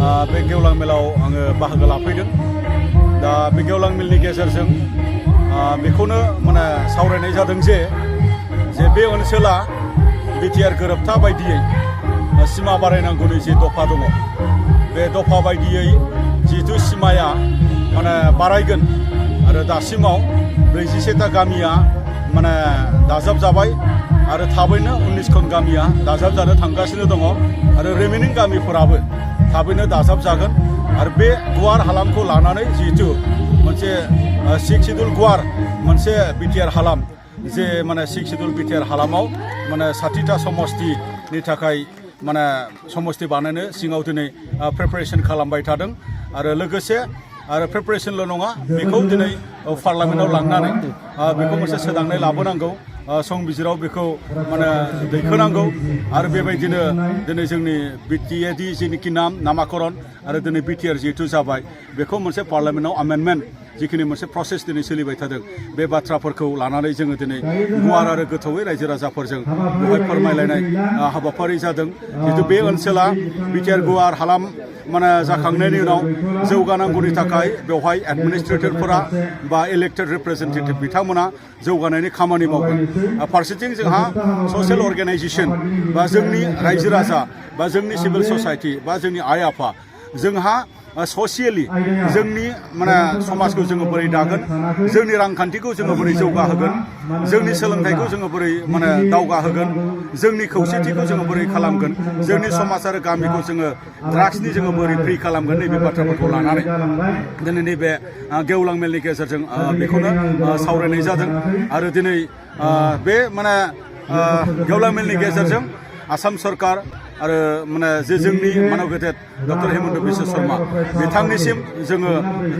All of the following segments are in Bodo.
बे गेवलां मेलाव आङो बाहागो लाफैदों दा बे गेवलां मेलनि गेजेरजों बेखौनो माने सावरायनाय जादों जे बे ओनसोला बिटिआर गोरोबथा बायदियै सिमा बारायनांगौनि जि दफा दङ बे दफा बायदियै जिहेतु सिमाया माने बारायगोन आरो दासिमाव 47टा गामिया माने दाजाब जाबाय आरो थाबैनो 19 गामिया दाजाब जानो थांगासिनो दङ आरो रिमेनिं गामिफोराबो थाबैनो दाजाब जागोन आरो बे गुवार हालामखौ लानानै जिहेतु मोनसे 6 शिड्युल गुवार मोनसे बिटिआर हालाम जे माने 6 शिड्युल बिटिआर हालामाव माने 60टा समष्टिनि थाखाय माने समष्टि बानायनो सिङाव दिनै प्रिपारेसन खालामबाय थादों आरो लोगोसे आरो प्रिपारेसनल' नङा बेखौ दिनै पार्लामेन्टआव लांनानै बेखौ मोनसे सोदांनाय लाबोनांगौ संबिजिराव बेखौ माने दैखोनांगौ आरो बेबायदिनो दिनै जोंनि बिटिएडि जेनिखि नामाकरन आरो दिनै बिटिआर जिहेतु जाबाय बेखौ मोनसे पार्लामेन्टआव आमेन्डमेन्ट जिखिनि मोनसे प्रसेस दिनै सोलिबाय थादों बे बाथ्राफोरखौ लानानै जोङो दिनै गुवार आरो गोथौयै रायजो राजाफोरजों बेवहाय फोरमायलायनाय हाबाफारि जादों जिहेतु बे ओनसोला बिटिआर गुवार हालाम माने जाखांनायनि उनाव जौगानांगौनि थाखाय बेवहाय एडमिनिस्ट्रेटरफोरा बा इलेक्टेड रिप्रेजेन्टेटिभ बिथांमोना जौगानायनि खामानि मावगोन फारसेथिं जोंहा ससियेल अर्गेनाइजेसन बा जोंनि रायजो राजा बा जोंनि सिभिल ससाइटि बा जोंनि आइ आफा जोंहा ससियेलि जोंनि माने समाजखौ जोङो बोरै दागोन जोंनि रांखान्थिखौ जोङो बोरै जौगाहोगोन जोंनि सोलोंथाइखौ जोङो बोरै माने दावगाहोगोन जोंनि खौसेथिखौ जोङो बोरै खालामगोन जोंनि समाज आरो गामिखौ जोङो ड्राग्सनि जोङो बोरै फ्रि खालामगोन नैबे बाथ्राफोरखौ लानानै दिनै नैबे गेवलां मेलनि गेजेरजों बेखौनो सावरायनाय जादों आरो दिनै बे माने गेवलां मेलनि गेजेरजों आसाम सरकार आरो माने जे जोंनि मानव गेदेर डक्टर हेमन्त बिश्व शर्मा बिथांनिसिम जोङो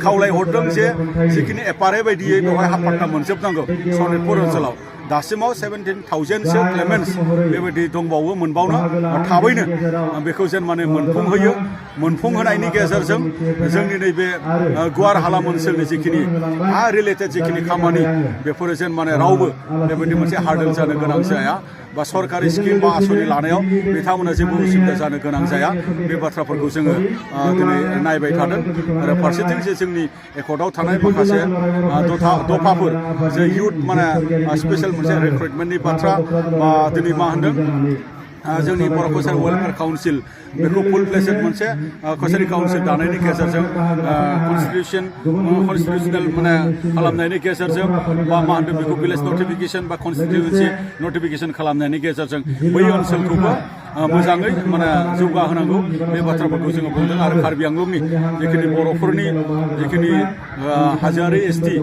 खावलायहरदों जे जिखिनि एफआरए बायदियै बेवहाय हाफात्ता मोनजोबनांगौ सनितपुर ओनसोलाव दासिमाव 17,000सो क्लेमेन्ट्स बेबायदि दंबावो मोनबावनो थाबैनो बेखौ जेन माने मोनफुंहोनायनि गेजेरजों जोंनि नैबे गुवार हालाम ओनसोलनि जिखिनि हा रिलेटेड जिखिनि खामानि बेफोरो जेन माने रावबो बेबायदि मोनसे हार्डल जानो गोनां जाया बा सरकारि स्किम बा आसनि लानायाव बिथांमोना जेबो उसुबिदा जानो गोनां जाया बे बाथ्राफोरखौ जोङो दिनै नायबाय थादों आरो फारसेथिं जे जोंनि एकर्डआव थानाय माखासे दफाफोर जे इयुथ माने स्पेसियेल मोनसे रिक्रुटमेन्टनि बाथ्रा बा दिनै मा होनदों जोंनि बर' कचारि वेलफेयार काउन्सिल बेखौ फुल प्लेसेड मोनसे कचारि काउन्सिल दानायनि गेजेरजों कनस्टिटिउसनेल माने खालामनायनि गेजेरजों बा मा होनदों बेखौ भिलेज नटिफिकेसन बा कनस्टिटिउन्सि नटिफिकेसन खालामनायनि गेजेरजों बै ओनसोलखौबो मोजाङै माने जौगाहोनांगौ बे बाथ्राफोरखौ जोङो बुंदों आरो कार्बि आंलंनि जिखिनि बर'फोरनि जिखिनि हाजोआरि एसटि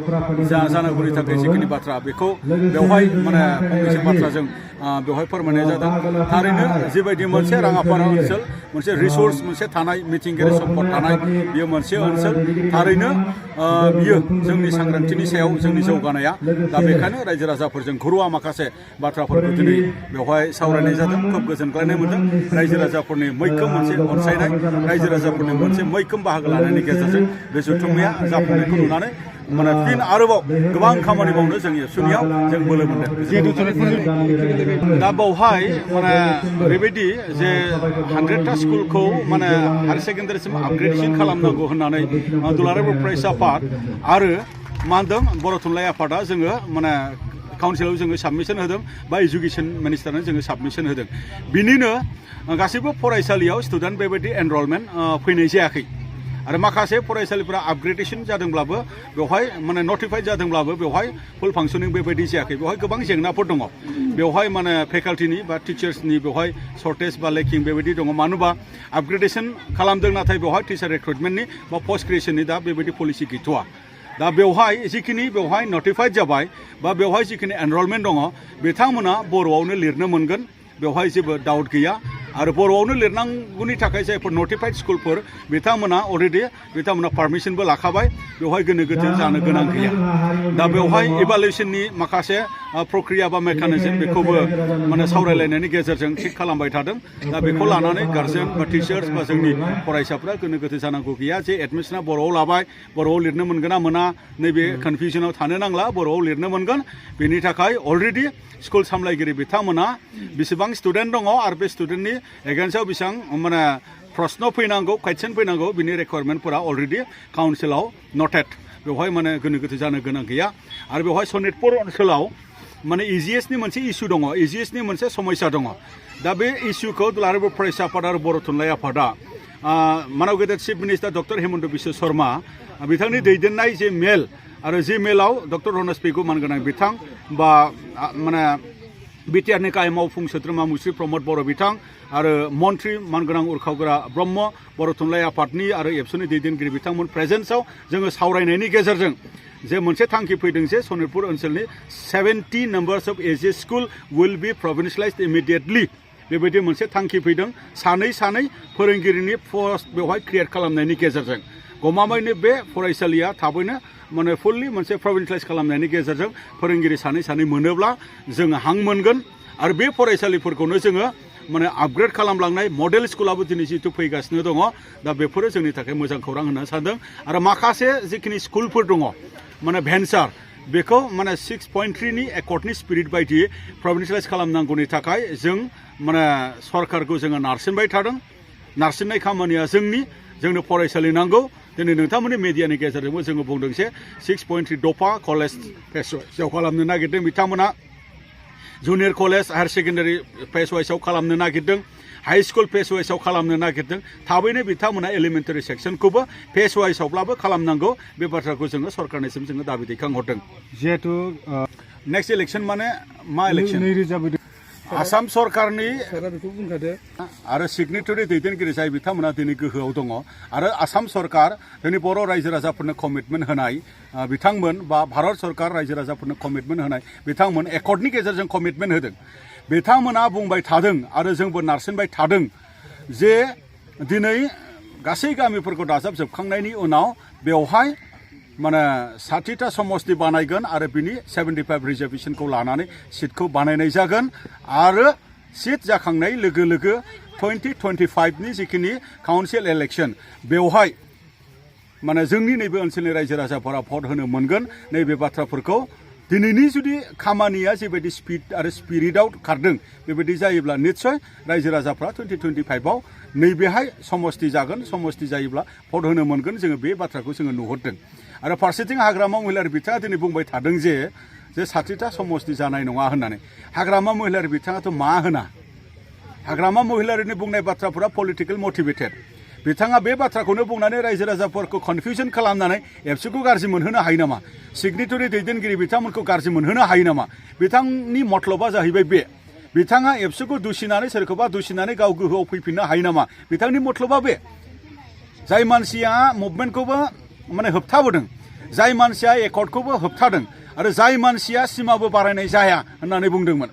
जानांगौनि थाखाय जिखिनि बाथ्रा बेखौ बेवहाय माने फंनैसो बाथ्राजों बेवहाय फोरमायनाय जादों थारैनो जिबायदि मोनसे राङापारा ओनसोल मोनसे रिसोर्स मोनसे थानाय मिथिंगायारि सम्पद थानाय बेयो मोनसे ओनसोल थारैनो बियो जोंनि सांग्रांथिनि सायाव जोंनि जौगानाया दा बेखायनो रायजो राजाफोरजों घरुवा माखासे बाथ्राफोरखौ दिनै बेवहाय सावरायनाय जादों खोब गोजोनग्लायनाय मोनदों रायजो राजाफोरनि मैखोम मोनसे अनसायनाय रायजो राजाफोरनि मोनसे मैखोम बाहागो लानायनि गेजेरजों बे जथुम्माया जाफुंनायखौ नुनानै माने फिन आरोबाव गोबां खामानि मावनो जों एबसुनियाव जों बोलो मोनदों दा बावहाय माने ओरैबायदि जे 100टा स्कुलखौ माने हायार सेकेन्डारिसिम आपग्रेडेसन खालामनांगौ होननानै दुलाराय बर' फरायसा आफाद आरो मा होनदों बर' थुनलाइ आफादा जोङो माने काउन्सिलाव जोङो साबमिसन होदों बा एजुकेसन मिनिस्टारनो जोङो साबमिसन होदों बिनिनो गासैबो फरायसालियाव स्टुडेन्ट बेबायदि एनरलमेन्ट फैनाय जायाखै आरो माखासे फरायसालिफोरा आपग्रेडेसन जादोंब्लाबो बेवहाय माने नटिफाइड जादोंब्लाबो बेवहाय फुल फांसनिं बेबायदि जायाखै बेवहाय गोबां जेंनाफोर दङ बेवहाय माने फेकाल्टिनि बा टिचार्सनि बेवहाय सर्टेज बा लेकिं बेबायदि दङ मानो होनबा आपग्रेडेसन खालामदों नाथाय बेवहाय टिचार रिक्रुटमेन्टनि बा पस्ट ग्रेजुएसननि दा बेबायदि पलिसि गैथ'वा दा बेवहाय जिखिनि बेवहाय नटिफाइड जाबाय बा बेवहाय जिखिनि एनरलमेन्ट दङ बिथांमोना बर'आवनो लिरनो मोनगोन बेवहाय जेबो डाउट गैया आरो बर'आवनो लिरनांगौनि थाखाय जायफोर नटिफाइड स्कुलफोर बिथांमोना अलरेडि बिथांमोना पारमिसनबो लाखाबाय बेवहाय गोनो गोथो जानो गोनां गैया दा बेवहाय इभालुएसननि माखासे प्रक्रिया बा मेकानिजम बेखौबो माने सावरायलायनायनि गेजेरजों थिग खालामबाय थादों दा बेखौ लानानै गार्जेन बा टिचार्स बा जोंनि फरायसाफ्रा गोनो गोथो जानांगौ गैया जे एडमिसना बर'आव लाबाय बर'आव लिरनो मोनगोन ना मोना नैबे कनफिउजनाव थानो नांला बर'आव लिरनो मोनगोन बेनि थाखाय अलरेडि स्कुल सामलायगिरि बिथांमोना बेसेबां स्टुडेन्ट दङ आरो बे स्टुडेन्टनि एगेन्स्टआव बेसेबां माने प्रश्न फैनांगौ क्वेश्चन फैनांगौ बिनि रिक्वायरमेन्टफोरा अलरेडि काउन्सिलाव नटेड बेवहाय माने गोनो गोथो जानो गोनां गैया आरो बेवहाय सनितपुर ओनसोलाव माने इजिएसनि मोनसे इस्यु दङ इजिएसनि मोनसे समस्या दङ दा बे इस्युखौ दुलाराय फरायसा आफाद आरो बर' थुनलाइ आफादा मानव गेदेर chief minister doctor Hemant Biswa Sharma बिथांनि दैदेननाय जे मेल आरो जे मेलाव डक्टर रनज पेगु मानगोनां बिथां बा माने बिटिआरनि गाहाय मावफुं सोद्रोमा मुस्रि प्रमद बर' बिथां आरो मन्त्रि मानगोनां उरखावग्रा ब्रह्म बर' थुनलाइ आफादनि आरो एबसुनि दैदेनगिरि बिथांमोन प्रेजेन्सआव जोङो सावरायनायनि गेजेरजों जे मोनसे थांखि फैदों जे सनितपुर ओनसोलनि 70 नाम्बार्स अफ एजे स्कुल विल बी प्रभिन्सियलाइज्ड इमिडिएटलि बेबायदि मोनसे थांखि फैदों सानै फोरोंगिरिनि पस्ट बेवहाय क्रिएट खालामनायनि गेजेरजों गमामायैनो बे फरायसालिया थाबैनो माने फुल्लि मोनसे प्रभिन्सियलाइज खालामनायनि गेजेरजों फोरोंगिरि सानै मोनोब्ला जोङो हां मोनगोन आरो बे फरायसालिफोरखौनो जोङो माने आपग्रेड खालामलांनाय मडेल स्कुलाबो दिनै जितु फैगासिनो दङ दा बेफोरो जोंनि थाखाय मोजां खौरां होननो सानदों आरो माखासे जिखिनि स्कुलफोर दङ माने भेन्सार बेखौ माने 6.3 नि एकर्डनि स्पिरिट बायदियै प्रभिन्सियलाइज खालामनांगौनि थाखाय जों माने सरकारखौ जोङो नारसिनबाय थादों नारसिननाय खामानिया जोंनो फरायसालि नांगौ दिनै नोंथांमोननि मिडियानि गेजेरजोंबो जोङो बुंदों जे 6.3 दफा कलेज फेस वाइसआव खालामनो नागिरदों बिथांमोना junior college higher secondary phase वाइसआव खालामनो नागिरदों हाई स्कुल फेस वाइसआव खालामनो नागिरदों थाबैनो बिथांमोना एलिमेन्टारि सेक्सनखौबो फेस वाइसआवब्लाबो खालामनांगौ बे बाथ्राखौ जोङो सरकारनिसिम जोङो दाबि दैखांहरदों जिहेतु नेक्स्ट इलेक्शन माने मा इलेक्शन आसाम सरकारनि आरो सिगनेटरि दैदेनगिरि जाय बिथांमोना दिनै गोहोआव दङ आरो आसाम सरकार जोंनि बर' रायजो राजाफोरनो कमिटमेन्ट होनाय बिथांमोन बा भारत सरकार रायजो राजाफोरनो कमिटमेन्ट होनाय बिथांमोन एकर्डनि गेजेरजों कमिटमेन्ट होदों बिथांमोना बुंबाय थादों आरो जोंबो नारसिनबाय थादों जे दिनै गासै गामिफोरखौ दाजाबजोबखांनायनि उनाव बेवहाय माने 60टा समस्ति बानायगोन आरो बिनि 75 रिजार्भेशनखौ लानानै सिटखौ बानायनाय जागोन आरो सिट जाखांनाय लोगो लोगो 2025 नि जिखिनि काउन्सिल इलेक्शन बेवहाय माने जोंनि नैबे ओनसोलनि रायजो राजाफोरा भट होनो मोनगोन नैबे बाथ्राफोरखौ दिनैनि जुदि खामानिया जेबायदि स्पिड आरो स्पिरिटआव खारदों बेबायदि जायोब्ला निश्चय रायजो राजाफ्रा 2025आव नैबेहाय समस्ति जागोन समस्ति जायोब्ला भट होनो मोनगोन जोङो बे बाथ्राखौ जोङो नुहुरदों आरो फारसेथिं हाग्रामा महिलारि बिथाङा दिनै बुंबाय थादों जे 60टा समस्ति जानाय नङा होननानै हाग्रामा महिलारि बिथाङाथ' मा होना हाग्रामा महिलारिनि बुंनाय बाथ्राफोरा पलिटिकेल मटिभेटेड बिथाङा बे बाथ्राखौनो बुंनानै रायजो राजाफोरखौ कनफिउजन खालामनानै एबसुखौ गाज्रि मोनहोनो हायो नामा सिगनेटरि दैदेनगिरि बिथांमोनखौ गाज्रि मोनहोनो हायो नामा बिथांनि मतलबा जाहैबाय बे बिथाङा एबसुखौ दुसिनानै सोरखौबा दुसिनानै गाव गोहोआव फैफिननो हायो नामा बिथांनि मतलबा बे जाय मानसिया मुभमेन्टखौबो माने होबथाबोदों जाय मानसिया एकर्डखौबो होबथादों आरो जाय मानसिया सिमाबो बारायनाय जाया होननानै बुंदोंमोन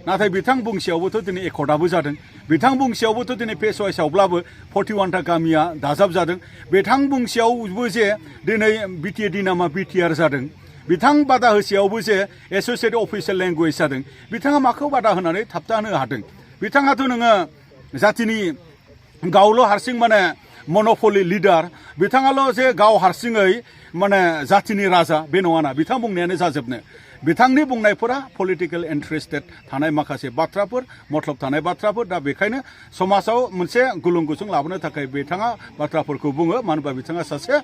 नाथाय बिथां बुंसेयावबोथ' दिनै एकर्डआबो जादों बिथां बुंसेयावबोथ' दिनै फेस वाइसआवब्लाबो 41टा गामिया दाजाब जादों बिथां बुंसेयावबो जे दिनै बिटिएडि नामा बिटिआर जादों बिथां बादा होसेयावबो जे एस'सियेटेड अफिसियेल लेंगुवेज जादों बिथाङा माखौ बादा होनानै थाबथानो हादों बिथाङाथ' नोङो जातिनि गावल' हारसिं माने मन'पलि लिडार बिथाङाल' जे गाव हारसिङै माने जातिनि राजा बे नङाना बिथां बुंनायानो जाजोबनो बिथांनि बुंनायफोरा पलिटिकेल इन्ट्रेस्टेड थानाय माखासे बाथ्राफोर मतलब थानाय बाथ्राफोर दा बेखायनो समाजाव मोनसे गुलुं गुजुं लाबोनो थाखाय बिथाङा बाथ्राफोरखौ बुङो मानो होनबा बिथाङा सासे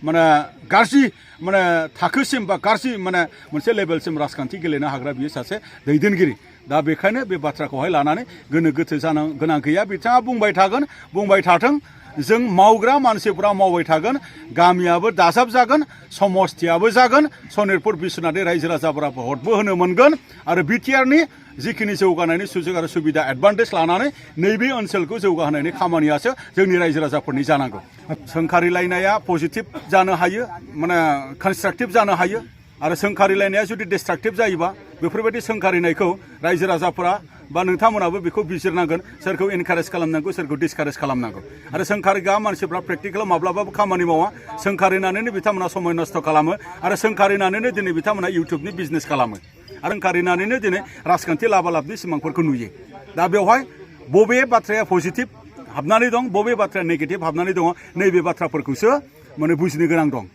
माने गाज्रि माने थाखोसिम बा गाज्रि माने मोनसे लेभेलसिम राजखान्थि गेलेनो हाग्रा बियो सासे दैदेनगिरि दा बेखायनो बे बाथ्राखौहाय लानानै गोनो गोथो जानो गोनां गैया बिथाङा बुंबाय थागोन बुंबाय थाथों जों मावग्रा मानसिफोरा मावबाय थागोन गामियाबो दाजाब जागोन समस्तियाबो जागोन सनितपुर बिश्वनाथनि रायजो राजाफोरा भटबो होनो मोनगोन आरो बिटिआरनि जिखिनि जौगानायनि सुजुग आरो सुबिदा एडभान्टेज लानानै नैबे ओनसोलखौ जौगाहोनायनि खामानियासो जोंनि रायजो राजाफोरनि जानांगौ सोंखारिलायनाया पजिटिभ जानो हायो माने कनस्ट्राक्टिभ जानो हायो आरो सोंखारिलायनाया जुदि डिस्ट्राक्टिभ जायोबा बेफोरबायदि सोंखारिनायखौ रायजो राजाफोरा बा नोंथांमोनाबो बेखौ बिजिरनांगोन सोरखौ इनकारेज खालामनांगौ सोरखौ डिसकारेज खालामनांगौ आरो सोंखारिग्रा मानसिफ्रा प्रेक्टिकेलाव माब्लाबाबो खामानि मावा सोंखारिनानैनो बिथांमोना समय नस्थ' खालामो आरो सोंखारिनानैनो दिनै बिथांमोना इउटुबनि बिजनेस खालामो आरो सोंखारिनानैनो दिनै राजखान्थि लाबालाबनि सिमांफोरखौ नुयो दा बेवहाय बबे बाथ्राया पजिटिभ हाबनानै दं बबे बाथ्राया नेगेटिभ हाबनानै दङ नैबे बाथ्राफोरखौसो माने बुजिनो गोनां दं